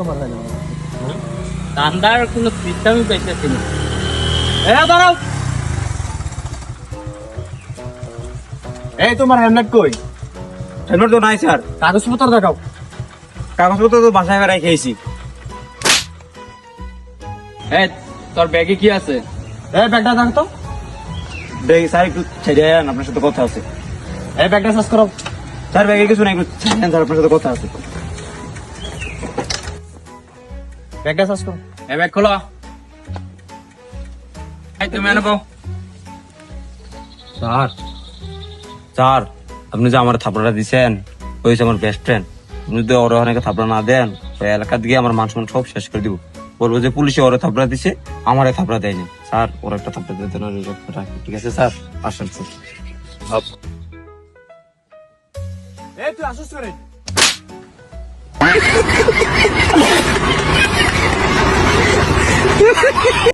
Customer হয় না। ধান্দার কোনো সিস্টেমই পাইতেছি না। দাঁড়াও, এই তোমার হেলমেট কই? হেলমেট তো নাই স্যার। কাগজপত্র দেখাও। কাগজপত্র তো বাসায় বেড়াই খেয়েছি। এই তোর ব্যাগে কি আছে? এই ব্যাগটা দেখ তো। ব্যাগ স্যার একটু ছেড়ে যান, আপনার সাথে কথা আছে। এই ব্যাগটা সার্চ করো। স্যার ব্যাগে কিছু নাই, একটু ছেড়ে যান স্যার, আপনার সাথে কথা আছে। ব্যাগটা সার্চ করো। এই ব্যাগ খোলো। এই তুমি এনে বউ। স্যার স্যার, আপনি যে আমার থাপড়াটা দিচ্ছেন, ওই হচ্ছে আমার বেস্ট ফ্রেন্ড। আপনি যদি ওরা অনেকে থাপড়া না দেন, ওই এলাকা দিয়ে আমার মান সম্মান সব শেষ করে দিব। বলবো যে পুলিশে ওরা থাপড়া দিছে, আমার থাপড়া দেয়নি। স্যার ওরা একটা থাপড়া দিয়ে দেন, ঠিক আছে স্যার? আসেন স্যার। এই তুই আসিস করে।